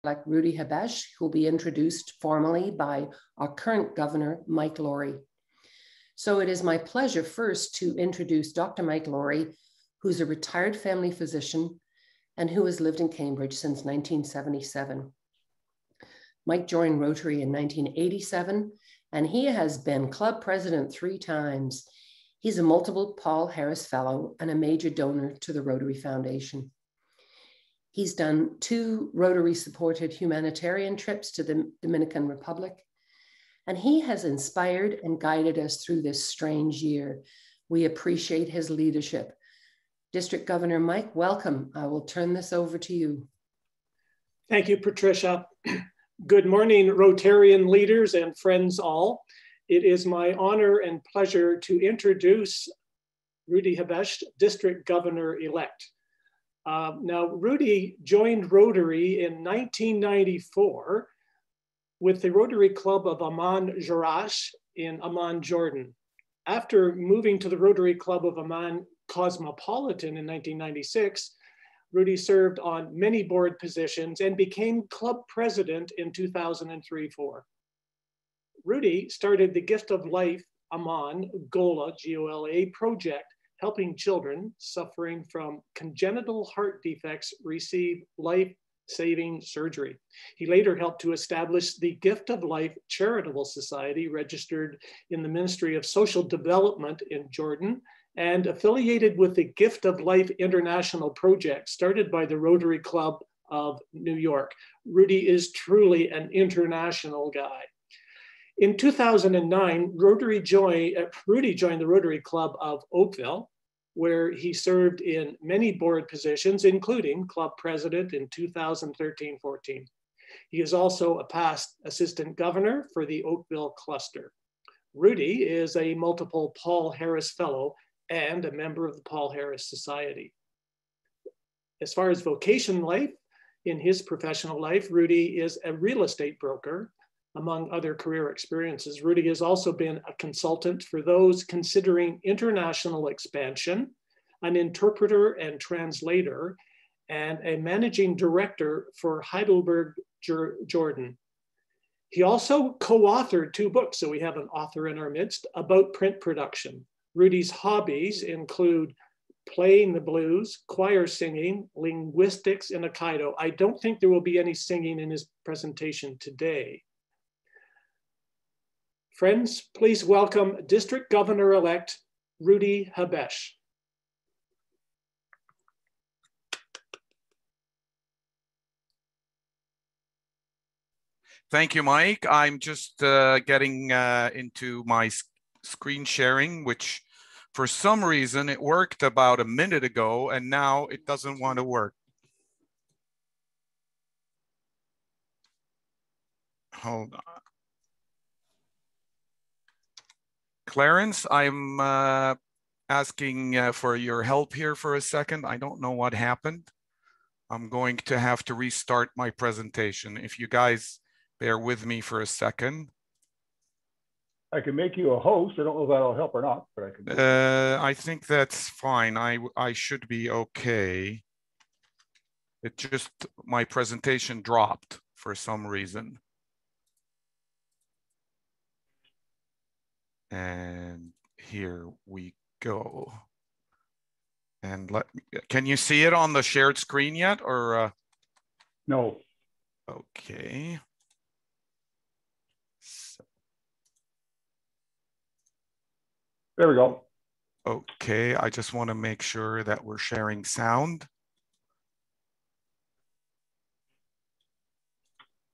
Elect Rudy Habesch, who will be introduced formally by our current Governor, Mike Laurie. So it is my pleasure first to introduce Dr. Mike Laurie, who's a retired family physician and who has lived in Cambridge since 1977. Mike joined Rotary in 1987, and he has been club president 3 times. He's a multiple Paul Harris Fellow and a major donor to the Rotary Foundation. He's done 2 Rotary-supported humanitarian trips to the Dominican Republic, and he has inspired and guided us through this strange year. We appreciate his leadership. District Governor Mike, welcome. I will turn this over to you. Thank you, Patricia. Good morning, Rotarian leaders and friends all. It is my honor and pleasure to introduce Rudy Habesch, District Governor-elect. Now, Rudy joined Rotary in 1994 with the Rotary Club of Amman Jerash in Amman, Jordan. After moving to the Rotary Club of Amman Cosmopolitan in 1996, Rudy served on many board positions and became club president in 2003-04. Rudy started the Gift of Life Amman GOLA, G-O-L-A project, helping children suffering from congenital heart defects receive life-saving surgery. He later helped to establish the Gift of Life Charitable Society, registered in the Ministry of Social Development in Jordan, and affiliated with the Gift of Life International Project, started by the Rotary Club of New York. Rudy is truly an international guy. In 2009, Rudy joined the Rotary Club of Oakville, where he served in many board positions, including club president in 2013-14. He is also a past assistant governor for the Oakville cluster. Rudy is a multiple Paul Harris Fellow and a member of the Paul Harris Society. As far as vocation life, in his professional life, Rudy is a real estate broker, among other career experiences. Rudy has also been a consultant for those considering international expansion, an interpreter and translator, and a managing director for Heidelberg, Jordan. He also co-authored 2 books, so we have an author in our midst, about print production. Rudy's hobbies include playing the blues, choir singing, linguistics, and Aikido. I don't think there will be any singing in his presentation today. Friends, please welcome District Governor-elect Rudy Habesch. Thank you, Mike. I'm just getting into my screen sharing, which for some reason it worked about a minute ago and now it doesn't want to work. Hold on. Clarence, I'm asking for your help here for a second. I don't know what happened. I'm going to have to restart my presentation. If you guys bear with me for a second. I can make you a host. I don't know if that'll help or not, but I can. I think that's fine. I should be okay. It just, my presentation dropped for some reason. And here we go. And can you see it on the shared screen yet or? No. Okay. So, there we go. Okay, I just want to make sure that we're sharing sound.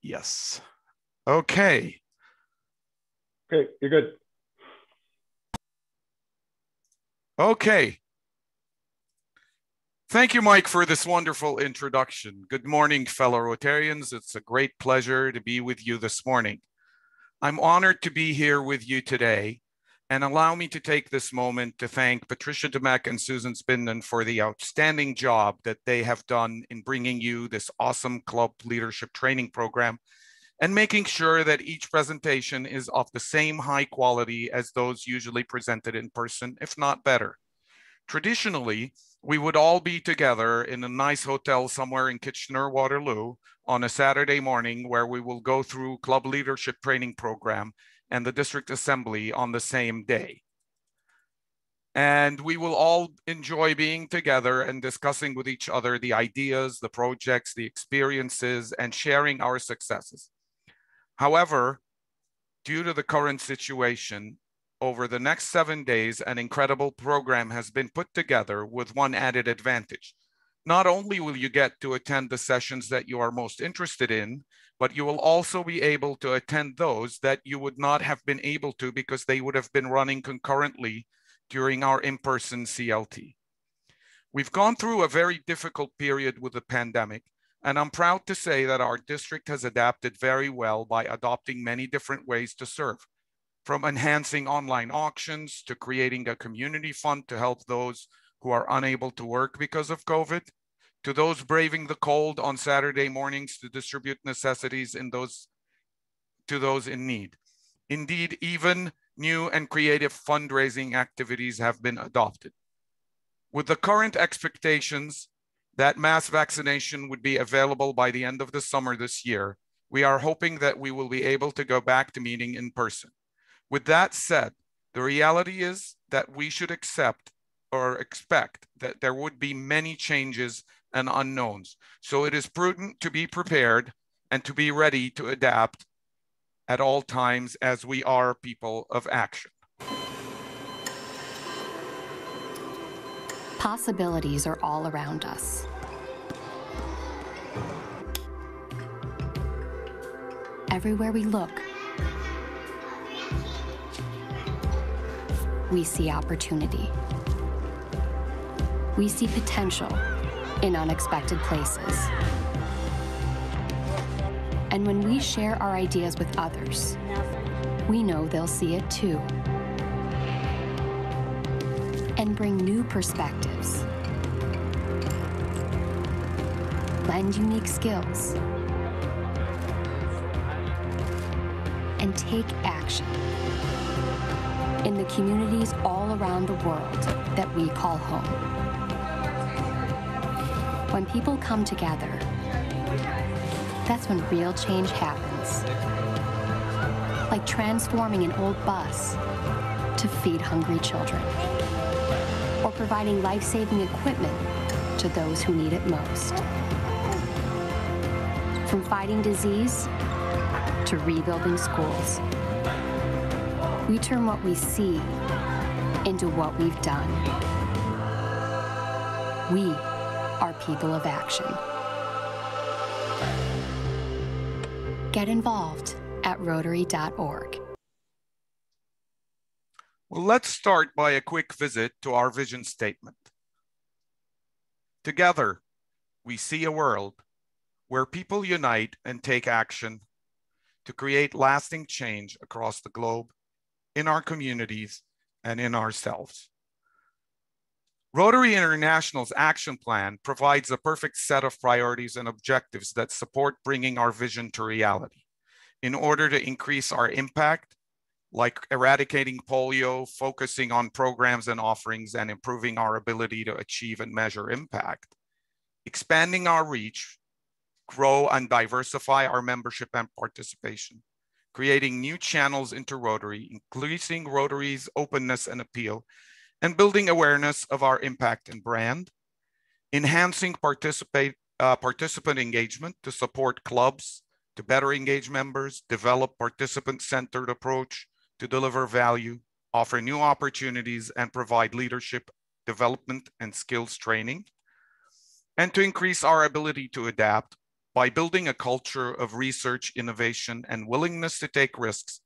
Yes. Okay. Okay, you're good. Okay. Thank you, Mike, for this wonderful introduction. Good morning, fellow Rotarians. It's a great pleasure to be with you this morning. I'm honored to be here with you today, and allow me to take this moment to thank Patricia DeMeck and Susan Spindon for the outstanding job that they have done in bringing you this awesome club leadership training program and making sure that each presentation is of the same high quality as those usually presented in person, if not better. Traditionally, we would all be together in a nice hotel somewhere in Kitchener, Waterloo, on a Saturday morning where we will go through club leadership training program and the district assembly on the same day. And we will all enjoy being together and discussing with each other the ideas, the projects, the experiences, and sharing our successes. However, due to the current situation, over the next 7 days, an incredible program has been put together with one added advantage. Not only will you get to attend the sessions that you are most interested in, but you will also be able to attend those that you would not have been able to because they would have been running concurrently during our in-person CLT. We've gone through a very difficult period with the pandemic, and I'm proud to say that our district has adapted very well by adopting many different ways to serve, from enhancing online auctions to creating a community fund to help those who are unable to work because of COVID, to those braving the cold on Saturday mornings to distribute necessities to those in need. Indeed, even new and creative fundraising activities have been adopted. With the current expectations that mass vaccination would be available by the end of the summer this year, we are hoping that we will be able to go back to meeting in person. With that said, the reality is that we should accept or expect that there would be many changes and unknowns. So it is prudent to be prepared and to be ready to adapt at all times, as we are people of action. Possibilities are all around us. Everywhere we look, we see opportunity. We see potential in unexpected places. And when we share our ideas with others, we know they'll see it too. And bring new perspectives, lend unique skills, and take action in the communities all around the world that we call home. When people come together, that's when real change happens. Like transforming an old bus to feed hungry children, or providing life-saving equipment to those who need it most. From fighting disease to rebuilding schools, we turn what we see into what we've done. We are people of action. Get involved at Rotary.org. Well, let's start by a quick visit to our vision statement. Together, we see a world where people unite and take action to create lasting change across the globe, in our communities, and in ourselves. Rotary International's action plan provides a perfect set of priorities and objectives that support bringing our vision to reality. In order to increase our impact, like eradicating polio, focusing on programs and offerings, and improving our ability to achieve and measure impact, expanding our reach, grow and diversify our membership and participation, creating new channels into Rotary, increasing Rotary's openness and appeal, and building awareness of our impact and brand, enhancing participant engagement to support clubs, to better engage members, develop participant-centered approach to deliver value, offer new opportunities, and provide leadership development and skills training, and to increase our ability to adapt by building a culture of research, innovation, and willingness to take risks,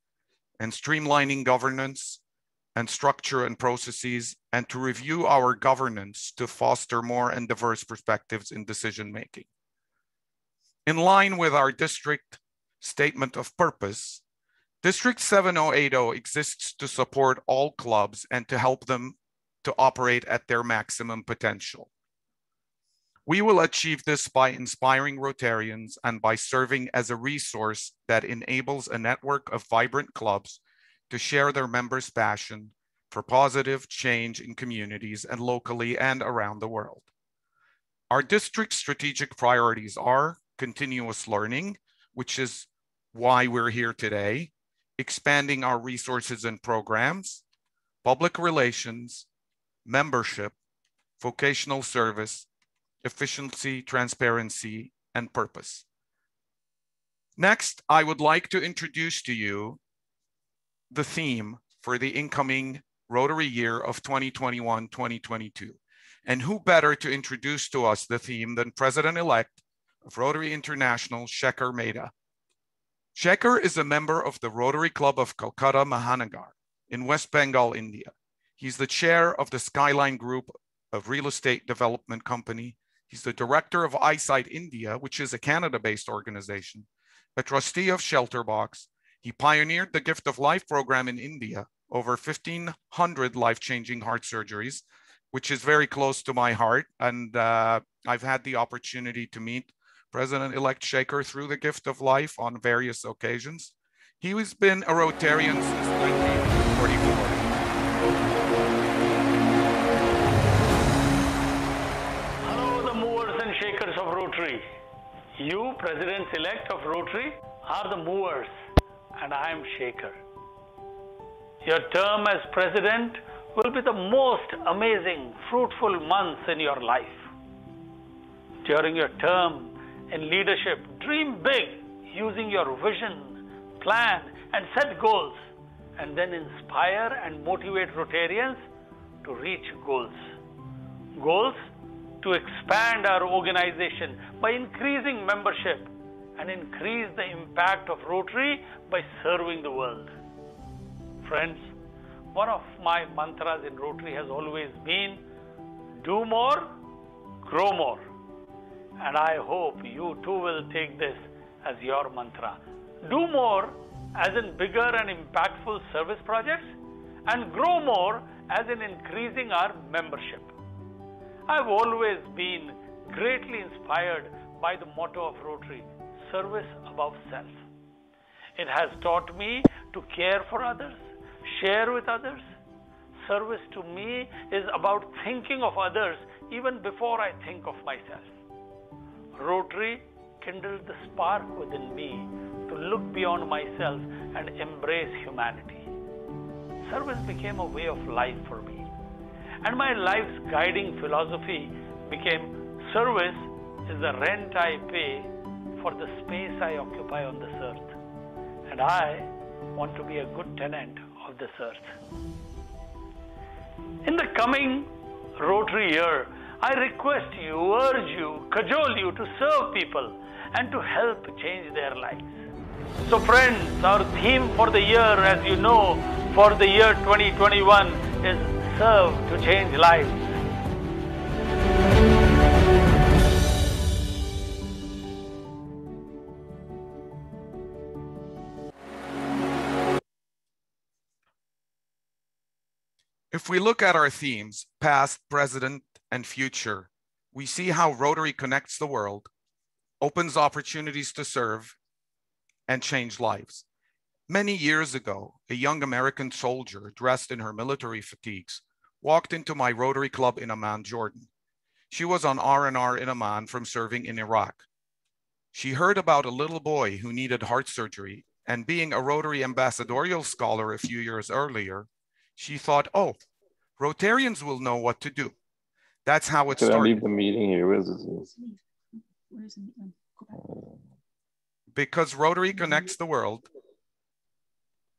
and streamlining governance and structure and processes, and to review our governance to foster more and diverse perspectives in decision-making. In line with our district statement of purpose, District 7080 exists to support all clubs and to help them to operate at their maximum potential. We will achieve this by inspiring Rotarians and by serving as a resource that enables a network of vibrant clubs to share their members' passion for positive change in communities and locally and around the world. Our district's strategic priorities are continuous learning, which is why we're here today, expanding our resources and programs, public relations, membership, vocational service, efficiency, transparency, and purpose. Next, I would like to introduce to you the theme for the incoming Rotary year of 2021-2022. And who better to introduce to us the theme than President-elect of Rotary International, Shekhar Mehta. Shekhar is a member of the Rotary Club of Calcutta, Mahanagar in West Bengal, India. He's the chair of the Skyline Group of Real Estate Development Company. He's the director of Eyesight India, which is a Canada-based organization, a trustee of Shelter Box. He pioneered the Gift of Life program in India, over 1,500 life-changing heart surgeries, which is very close to my heart. And I've had the opportunity to meet President-elect Shekhar through the Gift of Life on various occasions. He has been a Rotarian since 1944. Hello, the movers and shakers of Rotary. You, Presidents-elect of Rotary, are the movers, and I am Shekhar. Your term as President will be the most amazing, fruitful months in your life. During your term in leadership, dream big using your vision, plan, and set goals, and then inspire and motivate Rotarians to reach goals. Goals to expand our organization by increasing membership and increase the impact of Rotary by serving the world. Friends, one of my mantras in Rotary has always been, do more, grow more. And I hope you too will take this as your mantra. Do more as in bigger and impactful service projects, and grow more as in increasing our membership. I've always been greatly inspired by the motto of Rotary, service above self. It has taught me to care for others, share with others. Service to me is about thinking of others even before I think of myself. Rotary kindled the spark within me to look beyond myself and embrace humanity. Service became a way of life for me. And my life's guiding philosophy became service is the rent I pay for the space I occupy on this earth. And I want to be a good tenant of this earth. In the coming Rotary year, I request you, urge you, cajole you to serve people and to help change their lives. So friends, our theme for the year, as you know, for the year 2021 is Serve to Change Lives. If we look at our themes, past, present, and future, we see how Rotary connects the world, opens opportunities to serve, and change lives. Many years ago, a young American soldier dressed in her military fatigues walked into my Rotary Club in Amman, Jordan. She was on R&R in Amman from serving in Iraq. She heard about a little boy who needed heart surgery, and being a Rotary ambassadorial scholar a few years earlier, she thought, oh, Rotarians will know what to do. That's how it started. Can I leave the meeting here? Where's this? Because Rotary connects the world,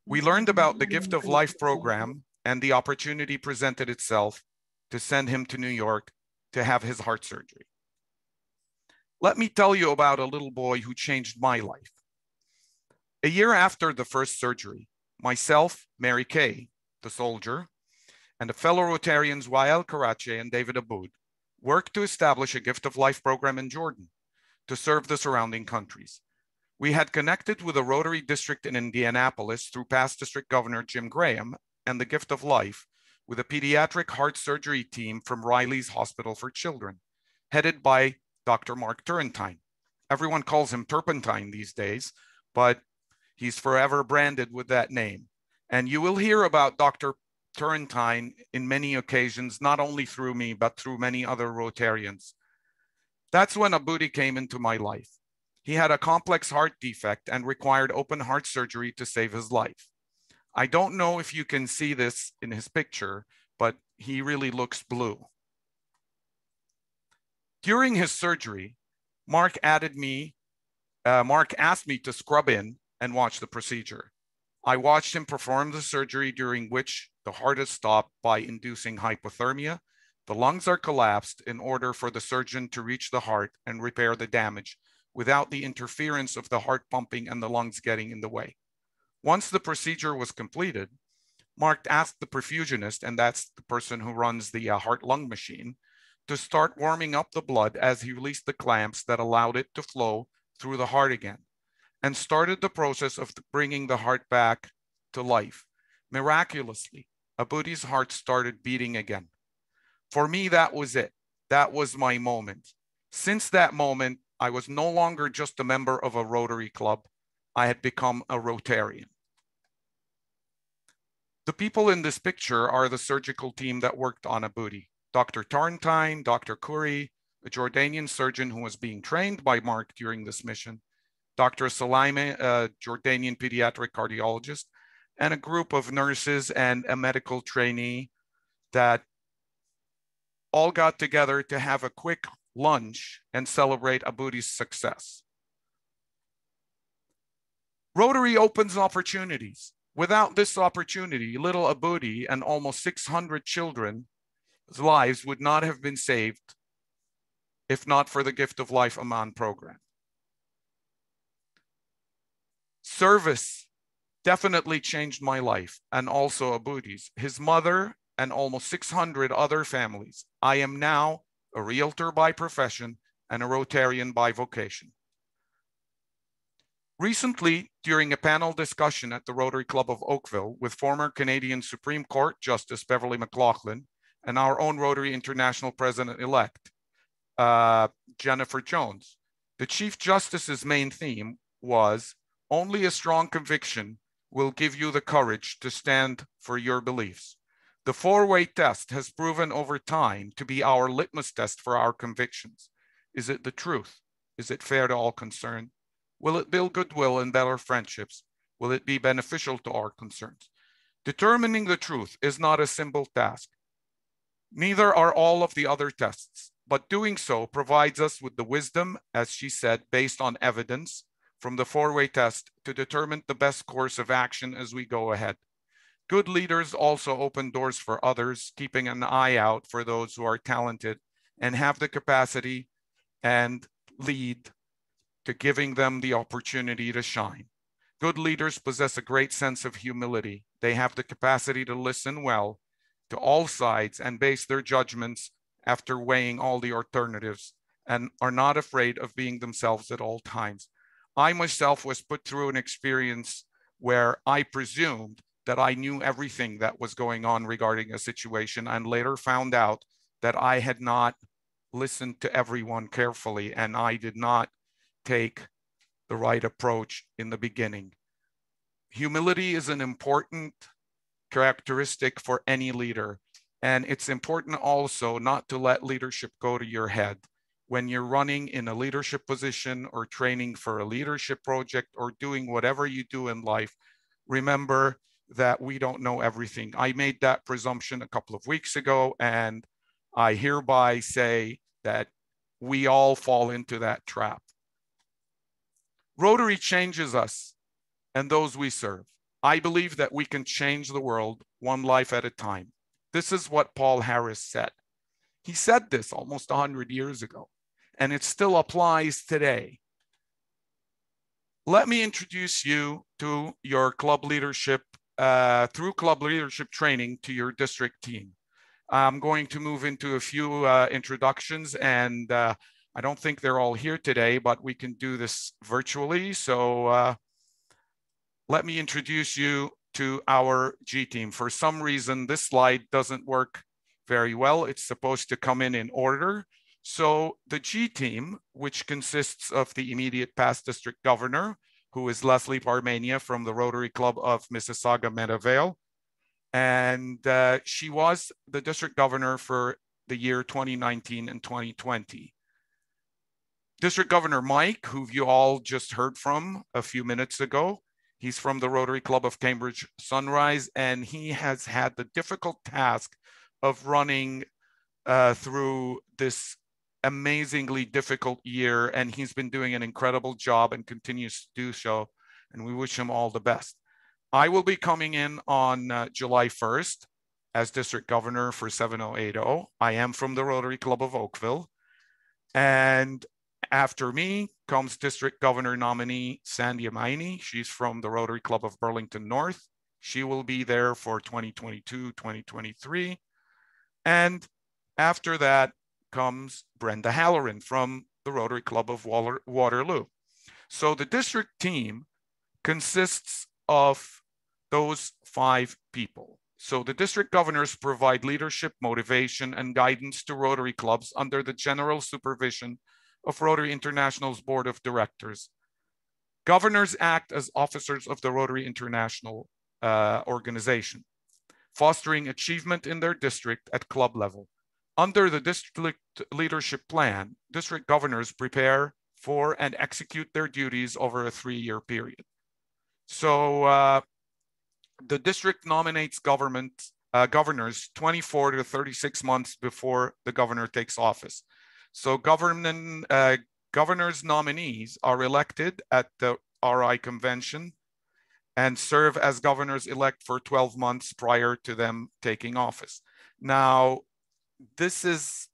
we learned about the Gift of Life program, and the opportunity presented itself to send him to New York to have his heart surgery. Let me tell you about a little boy who changed my life. A year after the first surgery, myself, Mary Kay, the soldier, and the fellow Rotarians Wael Karache and David Aboud worked to establish a Gift of Life program in Jordan to serve the surrounding countries. We had connected with a Rotary district in Indianapolis through past District Governor Jim Graham and the Gift of Life with a pediatric heart surgery team from Riley's Hospital for Children, headed by Dr. Mark Turrentine. Everyone calls him Turpentine these days, but he's forever branded with that name. And you will hear about Dr. Turrentine in many occasions, not only through me, but through many other Rotarians. That's when Aboudi came into my life. He had a complex heart defect and required open heart surgery to save his life. I don't know if you can see this in his picture, but he really looks blue. During his surgery, Mark asked me to scrub in and watch the procedure. I watched him perform the surgery, during which the heart is stopped by inducing hypothermia. The lungs are collapsed in order for the surgeon to reach the heart and repair the damage without the interference of the heart pumping and the lungs getting in the way. Once the procedure was completed, Mark asked the perfusionist, and that's the person who runs the heart-lung machine, to start warming up the blood as he released the clamps that allowed it to flow through the heart again, and started the process of bringing the heart back to life. Miraculously, Abuti's heart started beating again. For me, that was it. That was my moment. Since that moment, I was no longer just a member of a Rotary club. I had become a Rotarian. The people in this picture are the surgical team that worked on Abuti. Dr. Tarntine, Dr. Curry, a Jordanian surgeon who was being trained by Mark during this mission, Dr. Salaime, a Jordanian pediatric cardiologist, and a group of nurses and a medical trainee that all got together to have a quick lunch and celebrate Abuti's success. Rotary opens opportunities. Without this opportunity, little Abuti and almost 600 children's lives would not have been saved if not for the Gift of Life Aman program. Service definitely changed my life and also Abuti's, his mother, and almost 600 other families. I am now a realtor by profession and a Rotarian by vocation. Recently, during a panel discussion at the Rotary Club of Oakville with former Canadian Supreme Court Justice Beverly McLaughlin and our own Rotary International President-elect, Jennifer Jones, the Chief Justice's main theme was, only a strong conviction will give you the courage to stand for your beliefs. The four-way test has proven over time to be our litmus test for our convictions. Is it the truth? Is it fair to all concerned? Will it build goodwill and better friendships? Will it be beneficial to our concerns? Determining the truth is not a simple task. Neither are all of the other tests, but doing so provides us with the wisdom, as she said, based on evidence from the four-way test to determine the best course of action as we go ahead. Good leaders also open doors for others, keeping an eye out for those who are talented and have the capacity and lead to giving them the opportunity to shine. Good leaders possess a great sense of humility. They have the capacity to listen well to all sides and base their judgments after weighing all the alternatives and are not afraid of being themselves at all times. I myself was put through an experience where I presumed that I knew everything that was going on regarding a situation and later found out that I had not listened to everyone carefully and I did not take the right approach in the beginning. Humility is an important characteristic for any leader. And it's important also not to let leadership go to your head. When you're running in a leadership position or training for a leadership project or doing whatever you do in life, remember that we don't know everything. I made that presumption a couple of weeks ago, and I hereby say that we all fall into that trap. Rotary changes us and those we serve. I believe that we can change the world one life at a time. This is what Paul Harris said. He said this almost 100 years ago, and it still applies today. Let me introduce you to your club leadership, through club leadership training to your district team. I'm going to move into a few introductions, and I don't think they're all here today, but we can do this virtually. So let me introduce you to our G team. For some reason, this slide doesn't work very well. It's supposed to come in order. So the G team, which consists of the immediate past district governor, who is Leslie Parmenia from the Rotary Club of Mississauga-Meadowvale. And she was the district governor for the year 2019 and 2020. District Governor Mike, who you all just heard from a few minutes ago, he's from the Rotary Club of Cambridge Sunrise, and he has had the difficult task of running through this amazingly difficult year, and he's been doing an incredible job and continues to do so, and we wish him all the best. I will be coming in on July 1st as District Governor for 7080. I am from the Rotary Club of Oakville, and after me comes District Governor nominee Sandy Amaini. She's from the Rotary Club of Burlington North. She will be there for 2022-2023. And after that comes Brenda Halloran from the Rotary Club of Waterloo. So the district team consists of those 5 people. So the district governors provide leadership, motivation, and guidance to Rotary clubs under the general supervision of Rotary International's Board of Directors. Governors act as officers of the Rotary International organization, fostering achievement in their district at club level. Under the district leadership plan, district governors prepare for and execute their duties over a 3-year period. So the district nominates governors 24 to 36 months before the governor takes office. So governors nominees are elected at the RI convention and serve as governors elect for 12 months prior to them taking office. Now, this is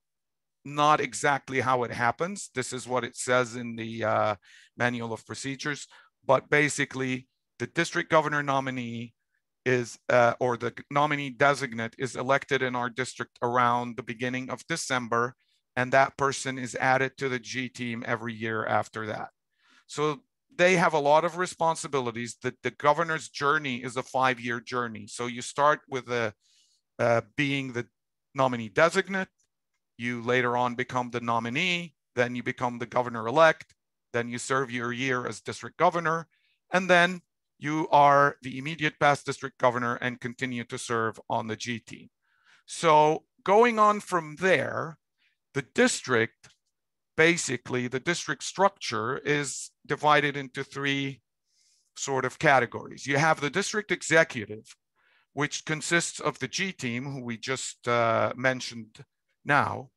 not exactly how it happens. This is what it says in the manual of procedures, but basically the district governor nominee is, or the nominee designate is elected in our district around the beginning of December, and that person is added to the G team every year after that. So they have a lot of responsibilities. The governor's journey is a 5-year journey. So you start with being the nominee designate, you later on become the nominee, then you become the governor-elect, then you serve your year as district governor, and then you are the immediate past district governor and continue to serve on the G team. So going on from there, the district, basically the district structure is divided into 3 sort of categories. You have the district executive, which consists of the G team, who we just mentioned now.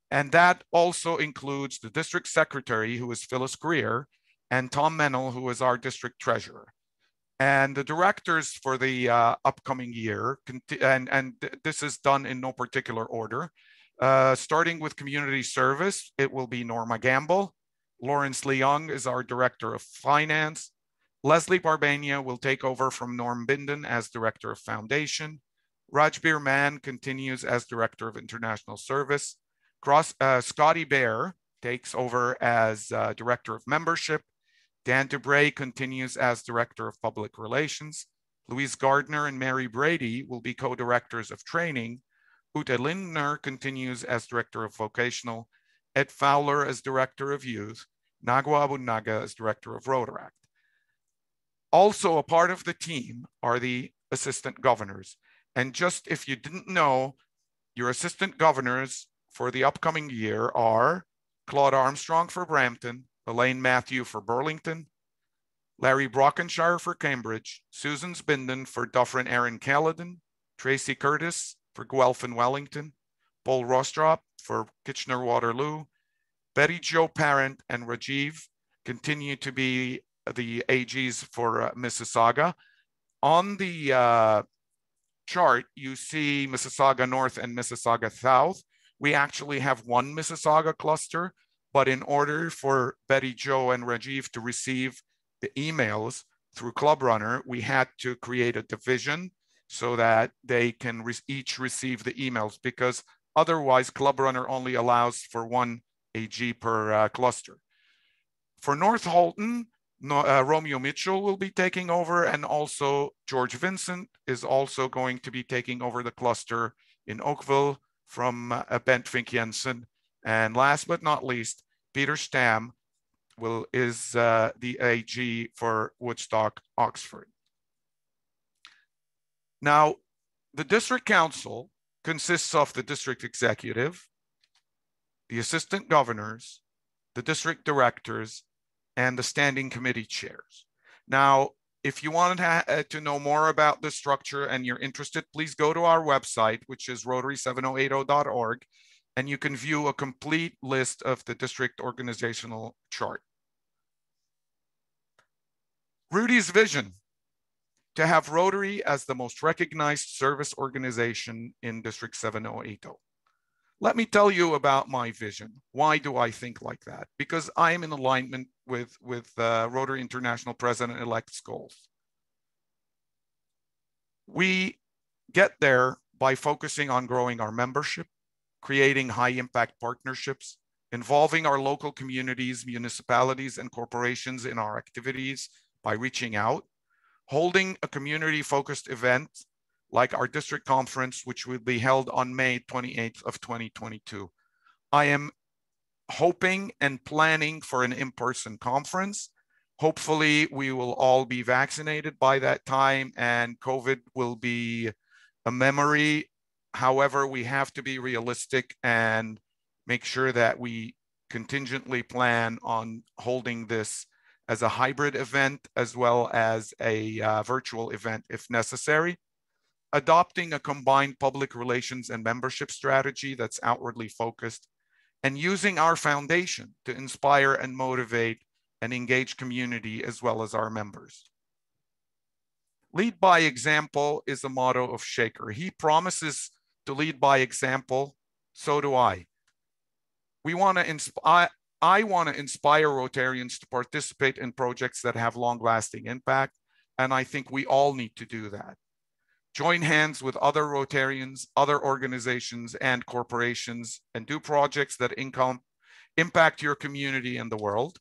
And that also includes the district secretary, who is Phyllis Greer, and Tom Mennel, who is our district treasurer. And the directors for the upcoming year, and this is done in no particular order, starting with community service, it will be Norma Gamble. Lawrence Leung is our director of finance. Leslie Barbania will take over from Norm Binden as Director of Foundation. Rajbir Mann continues as Director of International Service. Scotty Bear takes over as Director of Membership. Dan DeBray continues as Director of Public Relations. Louise Gardner and Mary Brady will be co-directors of training. Ute Lindner continues as Director of Vocational. Ed Fowler as Director of Youth. Nagwa Abunaga as Director of Rotaract. Also a part of the team are the assistant governors. And just if you didn't know, your assistant governors for the upcoming year are Claude Armstrong for Brampton, Elaine Matthew for Burlington, Larry Brockenshire for Cambridge, Susan Binden for Dufferin Erin Caledon, Tracy Curtis for Guelph and Wellington, Paul Rostrop for Kitchener-Waterloo, Betty Jo Parent and Rajiv continue to be the AGs for Mississauga. On the chart, you see Mississauga North and Mississauga South. We actually have one Mississauga cluster, but in order for Betty Jo and Rajiv to receive the emails through Club Runner, we had to create a division so that they can each receive the emails, because otherwise Club Runner only allows for one AG per cluster. For North Halton, Romeo Mitchell will be taking over, and also George Vincent is also going to be taking over the cluster in Oakville from Bent Fink Jensen. And last but not least, Peter Stam is the AG for Woodstock, Oxford. Now, the district council consists of the district executive, the assistant governors, the district directors, and the standing committee chairs. Now, if you want to know more about this structure and you're interested, please go to our website, which is rotary7080.org, and you can view a complete list of the district organizational chart. Rudy's vision: to have Rotary as the most recognized service organization in District 7080. Let me tell you about my vision. Why do I think like that? Because I am in alignment with Rotary International President-elect's goals. We get there by focusing on growing our membership, creating high-impact partnerships, involving our local communities, municipalities, and corporations in our activities by reaching out, holding a community-focused event like our district conference, which will be held on May 28th of 2022. I am hoping and planning for an in-person conference. Hopefully, we will all be vaccinated by that time and COVID will be a memory. However, we have to be realistic and make sure that we contingently plan on holding this as a hybrid event as well as a virtual event if necessary. Adopting a combined public relations and membership strategy that's outwardly focused, and using our foundation to inspire and motivate and engage community as well as our members. Lead by example is the motto of Shaker. He promises to lead by example, so do I. I want to inspire Rotarians to participate in projects that have long-lasting impact, and I think we all need to do that. Join hands with other Rotarians, other organizations, and corporations, and do projects that impact your community and the world.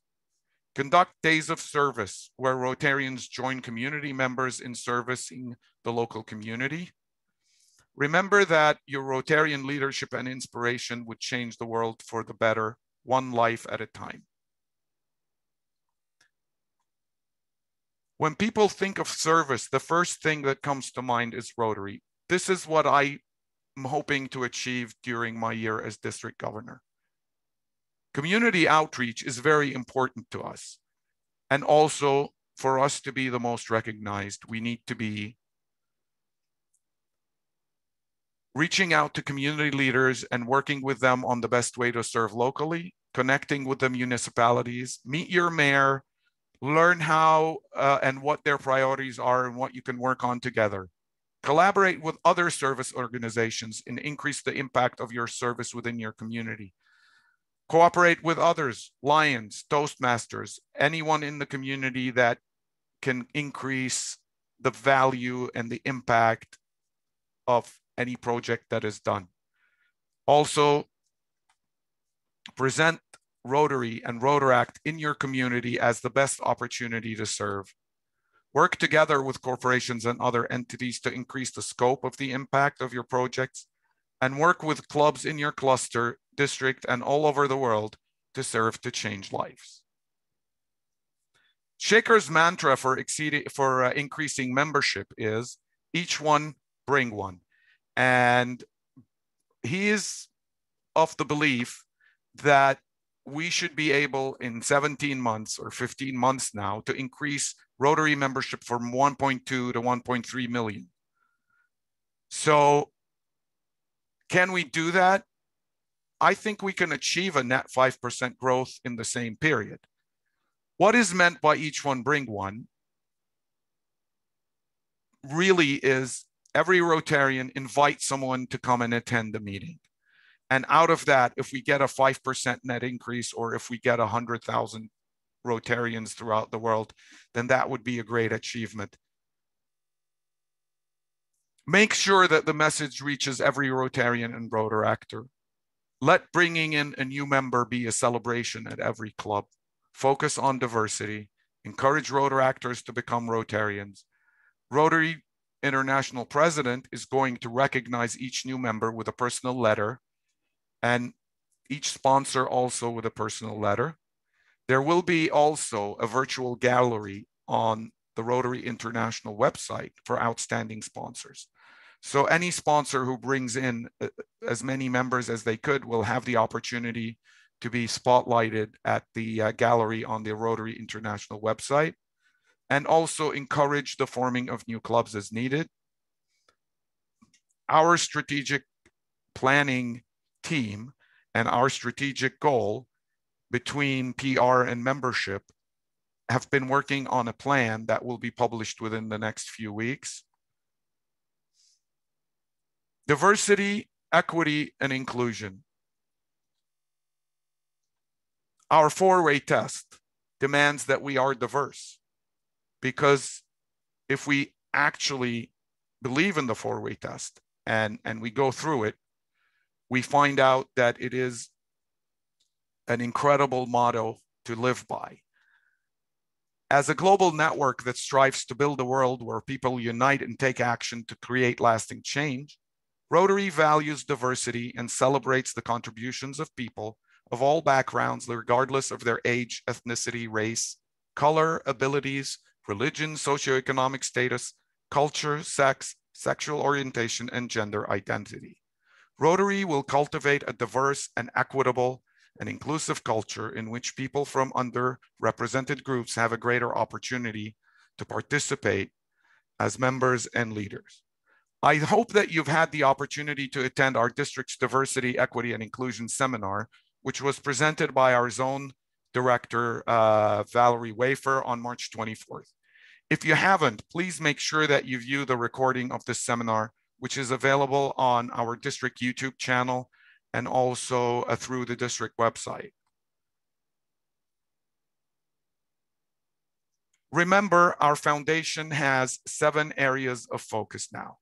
Conduct days of service where Rotarians join community members in servicing the local community. Remember that your Rotarian leadership and inspiration would change the world for the better, one life at a time. When people think of service, the first thing that comes to mind is Rotary. This is what I am hoping to achieve during my year as district governor. Community outreach is very important to us. And also, for us to be the most recognized, we need to be reaching out to community leaders and working with them on the best way to serve locally, connecting with the municipalities, meet your mayor, learn how and what their priorities are and what you can work on together. Collaborate with other service organizations and increase the impact of your service within your community. Cooperate with others, Lions, Toastmasters, anyone in the community that can increase the value and the impact of any project that is done. Also, present Rotary and Rotaract in your community as the best opportunity to serve. Work together with corporations and other entities to increase the scope of the impact of your projects, and work with clubs in your cluster, district, and all over the world to serve to change lives. Shaker's mantra for increasing membership is each one bring one. And he is of the belief that we should be able in 17 months or 15 months now to increase Rotary membership from 1.2 to 1.3 million. So can we do that? I think we can achieve a net 5% growth in the same period. What is meant by each one bring one really is every Rotarian invite someone to come and attend the meeting. And out of that, if we get a 5% net increase, or if we get 100,000 Rotarians throughout the world, then that would be a great achievement. Make sure that the message reaches every Rotarian and Rotaractor. Let bringing in a new member be a celebration at every club. Focus on diversity. Encourage Rotaractors to become Rotarians. Rotary International President is going to recognize each new member with a personal letter, and each sponsor also with a personal letter. There will be also a virtual gallery on the Rotary International website for outstanding sponsors. So any sponsor who brings in as many members as they could will have the opportunity to be spotlighted at the gallery on the Rotary International website, and also encourage the forming of new clubs as needed. Our strategic planning team and our strategic goal between PR and membership have been working on a plan that will be published within the next few weeks. Diversity, equity, and inclusion. Our four-way test demands that we are diverse, because if we actually believe in the four-way test and we go through it, we find out that it is an incredible motto to live by. As a global network that strives to build a world where people unite and take action to create lasting change, Rotary values diversity and celebrates the contributions of people of all backgrounds, regardless of their age, ethnicity, race, color, abilities, religion, socioeconomic status, culture, sex, sexual orientation, and gender identity. Rotary will cultivate a diverse and equitable and inclusive culture in which people from underrepresented groups have a greater opportunity to participate as members and leaders. I hope that you've had the opportunity to attend our district's Diversity, Equity, and Inclusion Seminar, which was presented by our zone director, Valerie Wafer, on March 24th. If you haven't, please make sure that you view the recording of this seminar, which is available on our district YouTube channel and also through the district website. Remember, our foundation has 7 areas of focus now.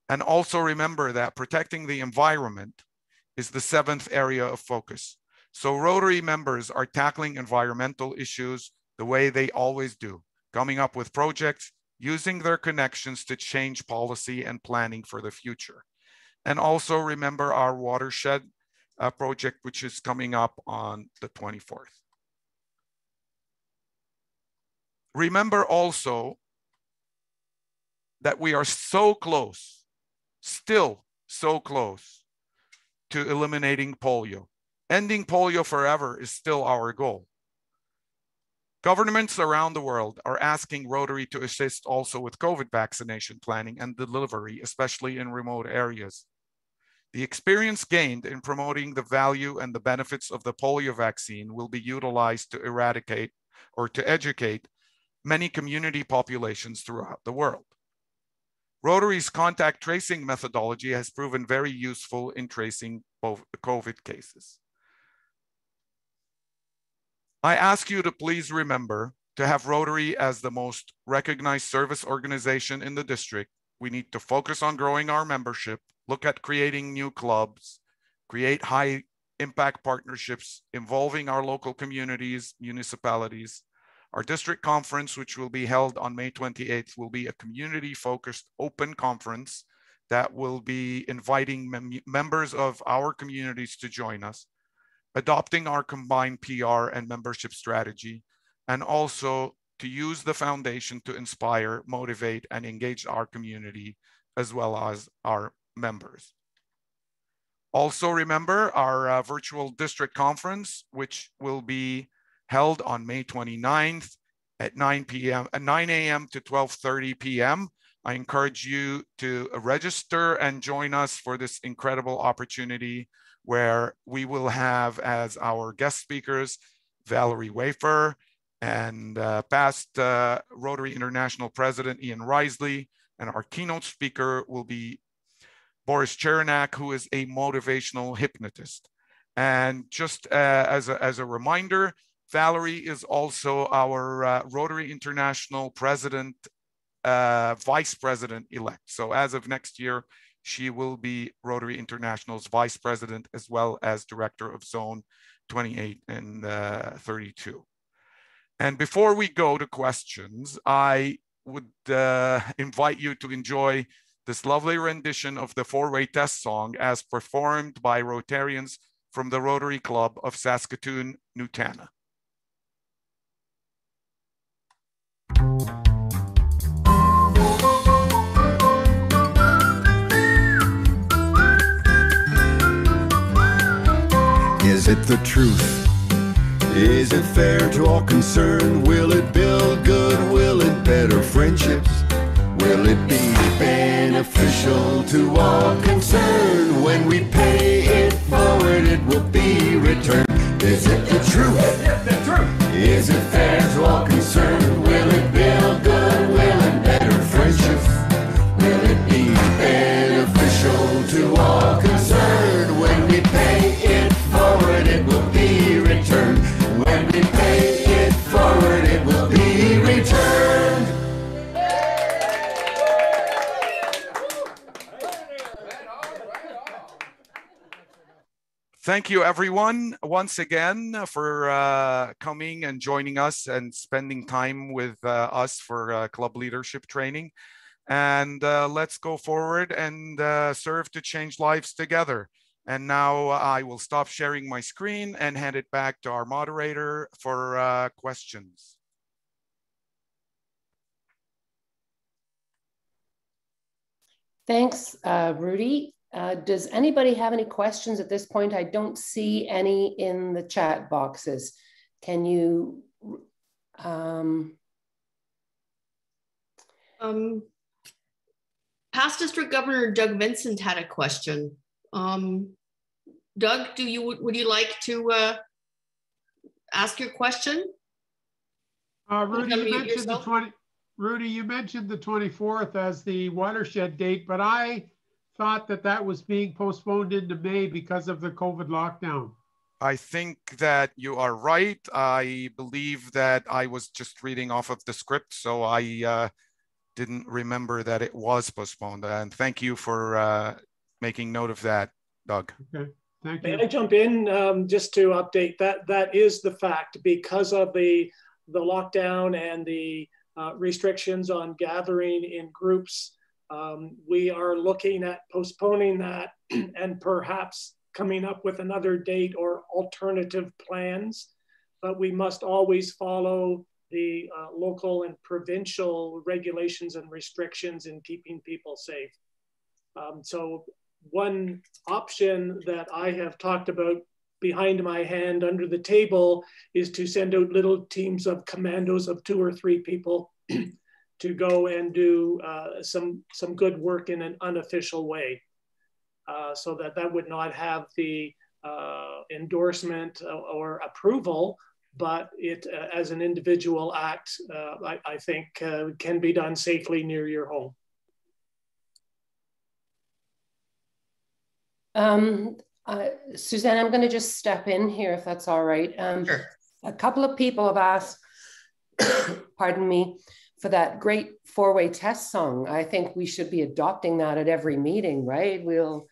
And also remember that protecting the environment is the 7th area of focus. So Rotary members are tackling environmental issues the way they always do, coming up with projects, using their connections to change policy and planning for the future. And also remember our watershed project, which is coming up on the 24th. Remember also that we are so close, still so close to eliminating polio. Ending polio forever is still our goal. Governments around the world are asking Rotary to assist also with COVID vaccination planning and delivery, especially in remote areas. The experience gained in promoting the value and the benefits of the polio vaccine will be utilized to eradicate or to educate many community populations throughout the world. Rotary's contact tracing methodology has proven very useful in tracing COVID cases. I ask you to please remember to have Rotary as the most recognized service organization in the district. We need to focus on growing our membership, look at creating new clubs, create high impact partnerships involving our local communities, municipalities. Our district conference, which will be held on May 28th, will be a community-focused open conference that will be inviting members of our communities to join us, adopting our combined PR and membership strategy, and also to use the foundation to inspire, motivate, and engage our community as well as our members. Also remember our virtual district conference, which will be held on May 29th at 9 a.m. to 12:30 p.m. I encourage you to register and join us for this incredible opportunity where we will have as our guest speakers, Valerie Wafer and past Rotary International President Ian Risley, and our keynote speaker will be Boris Cherenak, who is a motivational hypnotist. And just as a reminder, Valerie is also our Rotary International President, Vice President elect. So as of next year, she will be Rotary International's Vice President as well as Director of Zone 28 and 32. And before we go to questions, I would invite you to enjoy this lovely rendition of the four-way test song as performed by Rotarians from the Rotary Club of Saskatoon, Nutana. Is it the truth? Is it fair to all concerned? Will it build good? Will it better friendships? Will it be beneficial to all concerned? When we pay it forward, it will be returned. Is it the truth? Is it fair to all concerned? Will it build good? Will it better friendships? Will it be beneficial to all concerned? When we pay it forward, it will be returned. When we pay it forward, it will be returned. Thank you, everyone, once again for coming and joining us and spending time with us for club leadership training. And let's go forward and serve to change lives together. And now I will stop sharing my screen and hand it back to our moderator for questions. Thanks, Rudy. Does anybody have any questions at this point? I don't see any in the chat boxes. Can you? Past District Governor Doug Vincent had a question. Doug, would you like to ask your question? Rudy, you mentioned the 24th as the watershed date, but I thought that was being postponed into May because of the COVID lockdown. I think that you are right. I believe that I was just reading off of the script, so I didn't remember that it was postponed. And thank you for making note of that, Doug. Okay, thank you. May I jump in just to update that? That is the fact, because of the lockdown and the restrictions on gathering in groups. We are looking at postponing that and perhaps coming up with another date or alternative plans, but we must always follow the local and provincial regulations and restrictions in keeping people safe. So one option that I have talked about behind my hand under the table is to send out little teams of commandos of 2 or 3 people to go and do some good work in an unofficial way, so that would not have the endorsement or approval, but it as an individual act, I think can be done safely near your home. Suzanne, I'm going to just step in here if that's all right. Sure. A couple of people have asked, pardon me, for that great 4-way test song. I think we should be adopting that at every meeting, right? We'll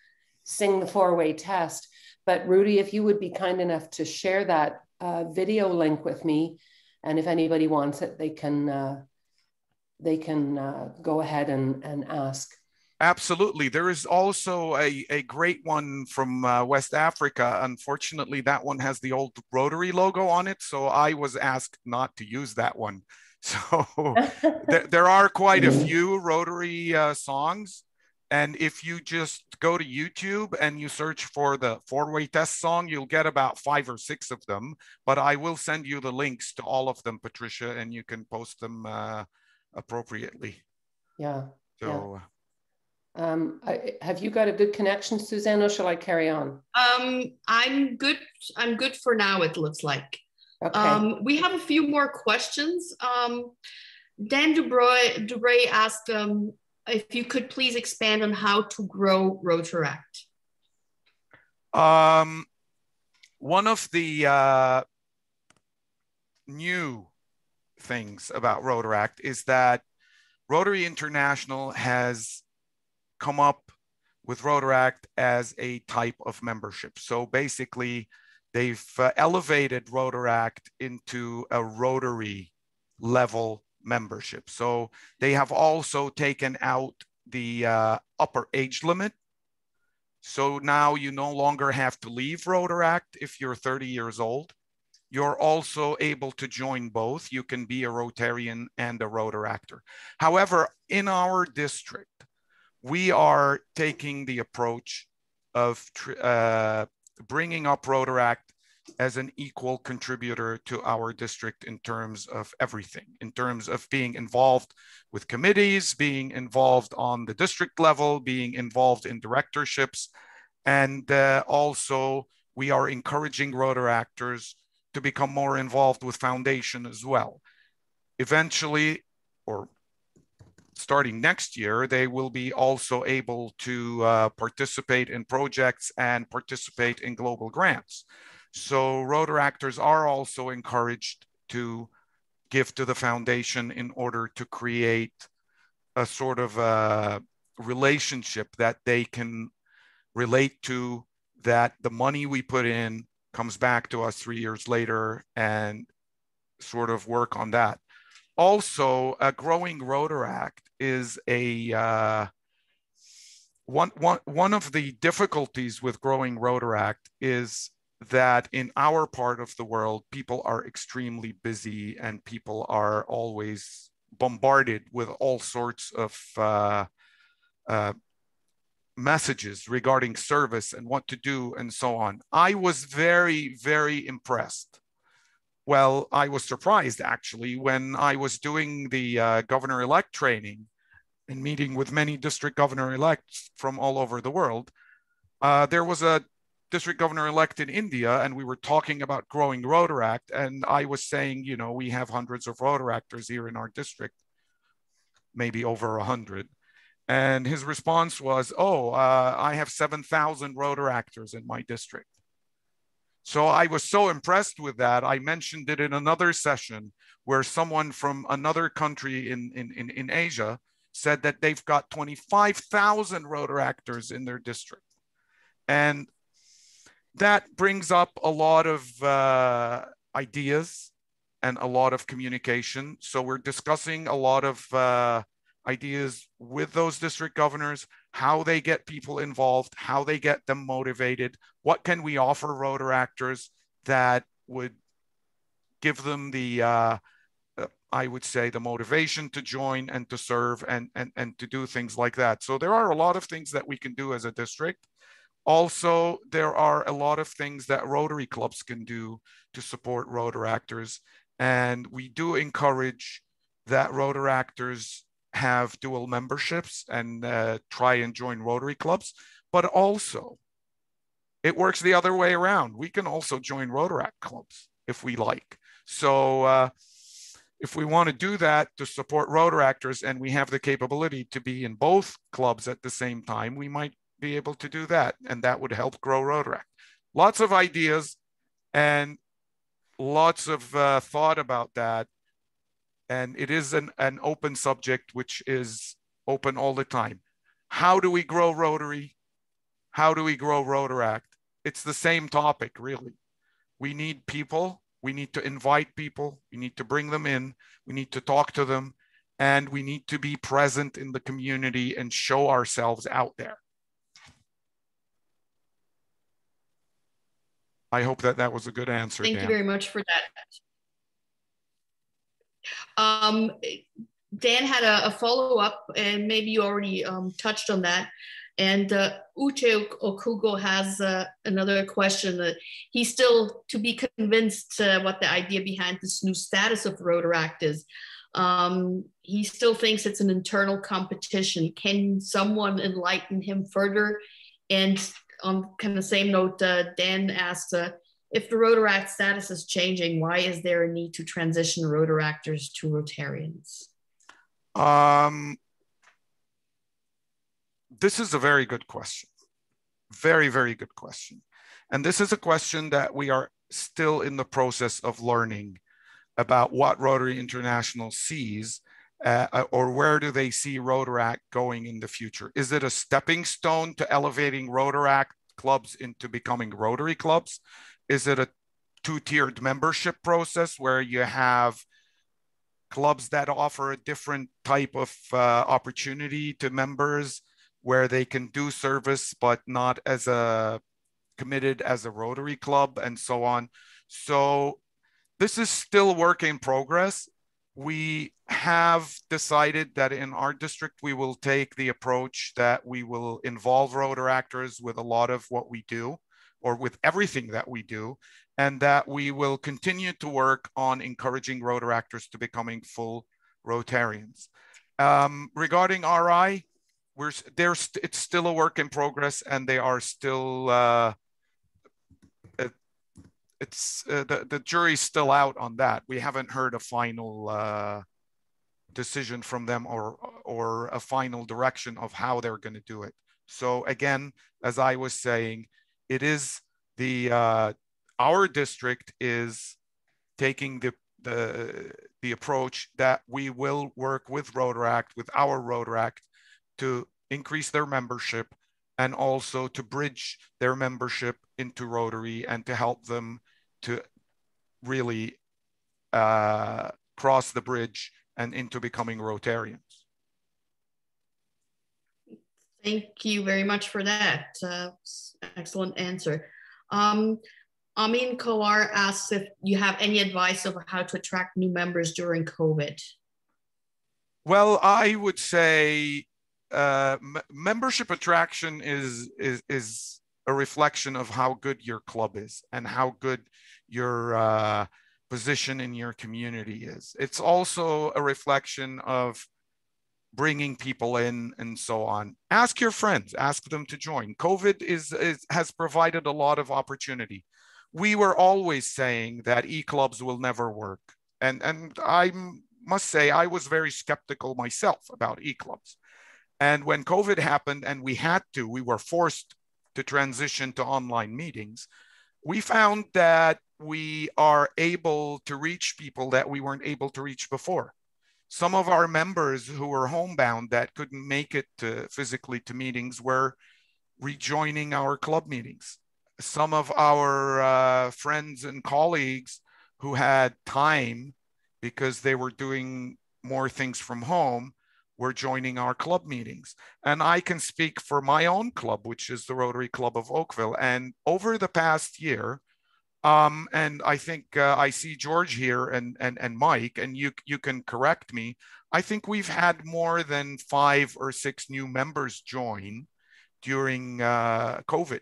sing the 4-way test. But Rudy, if you would be kind enough to share that video link with me, and if anybody wants it, they can go ahead and ask. Absolutely. There is also a great one from West Africa. Unfortunately, that one has the old Rotary logo on it, so I was asked not to use that one. So there are quite a few Rotary songs. And if you just go to YouTube and you search for the 4-way test song, you'll get about 5 or 6 of them. But I will send you the links to all of them, Patricia, and you can post them appropriately. Yeah. So. Yeah. Have you got a good connection, Suzanne, or shall I carry on? I'm good. I'm good for now, it looks like. Okay. We have a few more questions. Dan Dubray asked if you could please expand on how to grow Rotaract. One of the new things about Rotaract is that Rotary International has come up with Rotaract as a type of membership. So basically, they've elevated Rotaract into a Rotary level membership. So they have also taken out the upper age limit. So now you no longer have to leave Rotaract if you're 30 years old. You're also able to join both. You can be a Rotarian and a Rotaractor. However, in our district, we are taking the approach of bringing up Rotaract as an equal contributor to our district in terms of everything, in terms of being involved with committees, being involved on the district level, being involved in directorships. And also we are encouraging Rotaractors to become more involved with foundation as well. Eventually, or starting next year, they will be also able to participate in projects and participate in global grants. So Rotaractors are also encouraged to give to the foundation in order to create a sort of a relationship that they can relate to, that the money we put in comes back to us 3 years later, and sort of work on that. Also, a growing Rotaract is a one of the difficulties with growing Rotaract is that in our part of the world, people are extremely busy and people are always bombarded with all sorts of messages regarding service and what to do and so on. I was very, very impressed. Well, I was surprised actually when I was doing the Governor Elect training and meeting with many district governor elects from all over the world. There was a district governor elect in India, and we were talking about growing Rotaract. And I was saying, you know, we have hundreds of Rotaractors here in our district, maybe over 100. And his response was, oh, I have 7,000 Rotaractors in my district. So I was so impressed with that. I mentioned it in another session where someone from another country in Asia said that they've got 25,000 Rotaractors in their district. And that brings up a lot of ideas and a lot of communication. So we're discussing a lot of ideas with those district governors, how they get people involved, how they get them motivated, what can we offer Rotaractors that would give them the, I would say, the motivation to join and to serve and to do things like that. So there are a lot of things that we can do as a district. Also, there are a lot of things that Rotary clubs can do to support Rotaractors. And we do encourage that Rotaractors have dual memberships and try and join Rotary clubs. But also, it works the other way around. We can also join Rotaract clubs if we like. So if we want to do that to support Rotaractors and we have the capability to be in both clubs at the same time, we might be able to do that, and that would help grow Rotaract. Lots of ideas and lots of thought about that, and it is an open subject which is open all the time. How do we grow Rotary? How do we grow Rotaract? It's the same topic, really. We need people. We need to invite people. We need to bring them in. We need to talk to them, and we need to be present in the community and show ourselves out there. I hope that that was a good answer, Dan. Thank you very much for that. Dan had a follow-up, and maybe you already touched on that. And Uche Okugo has another question. He's still to be convinced what the idea behind this new status of Rotaract is. He still thinks it's an internal competition. Can someone enlighten him further? And on kind of the same note, Dan asked, if the Rotaract status is changing, why is there a need to transition Rotaractors to Rotarians? This is a very good question. Very, very good question. And this is a question that we are still in the process of learning about what Rotary International sees or where do they see Rotaract going in the future? Is it a stepping stone to elevating Rotaract clubs into becoming Rotary clubs? Is it a two-tiered membership process where you have clubs that offer a different type of opportunity to members where they can do service but not as committed as a Rotary club and so on? So this is still work in progress. We have decided that in our district, we will take the approach that we will involve Rotaractors with a lot of what we do, or with everything that we do. and that we will continue to work on encouraging Rotaractors to becoming full Rotarians. Regarding RI, it's still a work in progress, and they are still, the jury's still out on that. We haven't heard a final decision from them or a final direction of how they're going to do it. So again, as I was saying, it is our district is taking the approach that we will work with Rotaract, with our Rotaract, to increase their membership and also to bridge their membership into Rotary and to help them to really cross the bridge and into becoming Rotarians. Thank you very much for that. Excellent answer. Amin Kowar asks if you have any advice over how to attract new members during COVID. Well, I would say membership attraction is a reflection of how good your club is and how good your position in your community is. It's also a reflection of bringing people in and so on. Ask your friends, ask them to join. COVID has provided a lot of opportunity. We were always saying that e-clubs will never work. And I must say, I was very skeptical myself about e-clubs. And when COVID happened and we were forced to transition to online meetings, we found that we are able to reach people that we weren't able to reach before. Some of our members who were homebound that couldn't make it physically to meetings were rejoining our club meetings. Some of our friends and colleagues who had time because they were doing more things from home were joining our club meetings. And I can speak for my own club, which is the Rotary Club of Oakville. And over the past year, and I think I see George here and Mike, and you can correct me, I think we've had more than 5 or 6 new members join during COVID.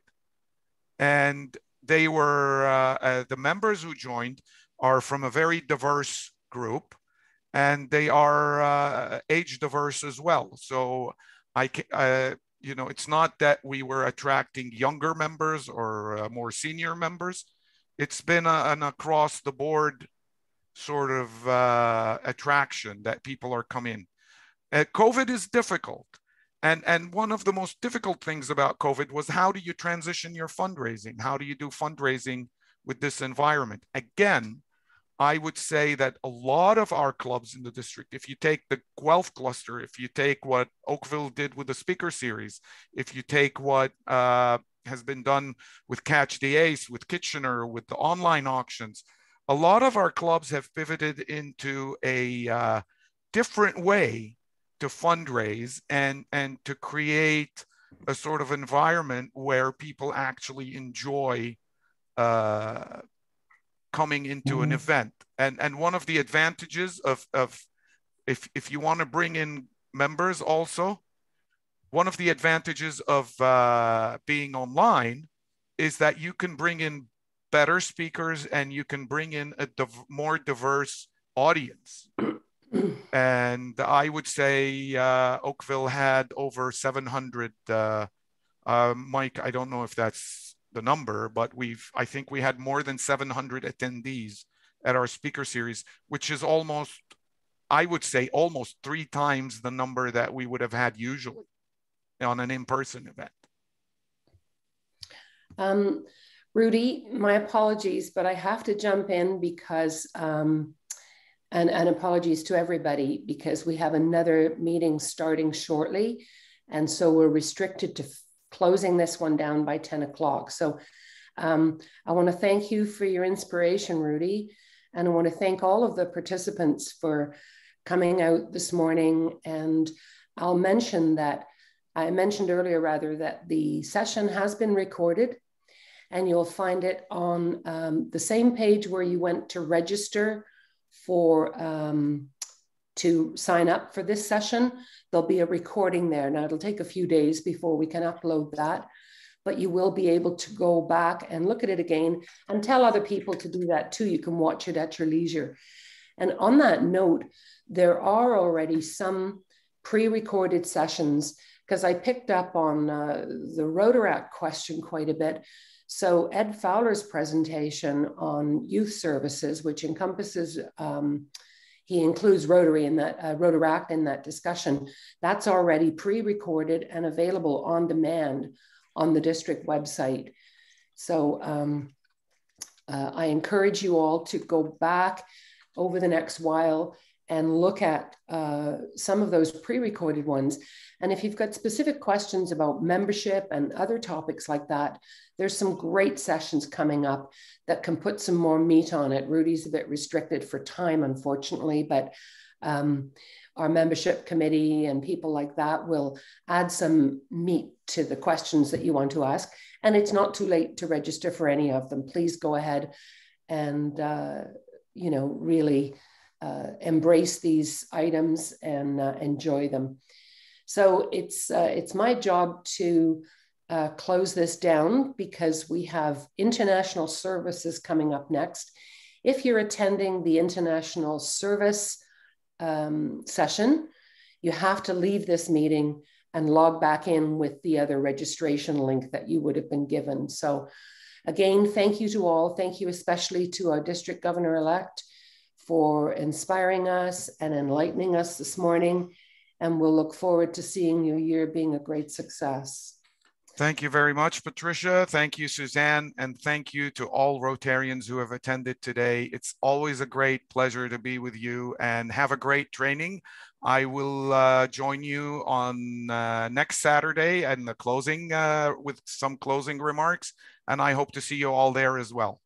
And they were, the members who joined are from a very diverse group, and they are age diverse as well. So you know, it's not that we were attracting younger members or more senior members. It's been an across the board sort of attraction that people are coming. COVID is difficult. And one of the most difficult things about COVID was, how do you transition your fundraising? How do you do fundraising with this environment? Again, I would say that a lot of our clubs in the district, if you take the Guelph cluster, if you take what Oakville did with the speaker series, if you take what has been done with Catch the Ace, with Kitchener, with the online auctions, a lot of our clubs have pivoted into a different way to fundraise and to create a sort of environment where people actually enjoy coming into an event. And one of the advantages of if you want to bring in members also, one of the advantages of being online is that you can bring in better speakers and you can bring in a more diverse audience. And I would say Oakville had over 700, Mike, I don't know if that's the number, but I think we had more than 700 attendees at our speaker series, which is almost, I would say, almost 3 times the number that we would have had usually on an in-person event. Rudy, my apologies, but I have to jump in because, and apologies to everybody, because we have another meeting starting shortly. And so we're restricted to closing this one down by 10 o'clock. So I want to thank you for your inspiration, Rudy. And I want to thank all of the participants for coming out this morning. And I'll mention that, I mentioned earlier rather, that the session has been recorded, and you'll find it on the same page where you went to register for to sign up for this session. There'll be a recording there. Now it'll take a few days before we can upload that, but you will be able to go back and look at it again and tell other people to do that too. You can watch it at your leisure. And on that note, there are already some pre-recorded sessions, because I picked up on the Rotary question quite a bit. So Ed Fowler's presentation on youth services, which encompasses, he includes Rotary in that, Rotaract in that discussion, that's already pre-recorded and available on demand on the district website. So I encourage you all to go back over the next while and look at some of those pre-recorded ones. And if you've got specific questions about membership and other topics like that, there's some great sessions coming up that can put some more meat on it. Rudy's a bit restricted for time, unfortunately, but our membership committee and people like that will add some meat to the questions that you want to ask. And it's not too late to register for any of them. Please go ahead and, you know, really embrace these items and enjoy them. So it's my job to close this down because we have international services coming up next. If you're attending the international service session, you have to leave this meeting and log back in with the other registration link that you would have been given. So again, thank you to all. Thank you especially to our district governor-elect for inspiring us and enlightening us this morning. And we'll look forward to seeing your year being a great success. Thank you very much, Patricia. Thank you, Suzanne. And thank you to all Rotarians who have attended today. It's always a great pleasure to be with you, and have a great training. I will join you on next Saturday and the closing with some closing remarks. And I hope to see you all there as well.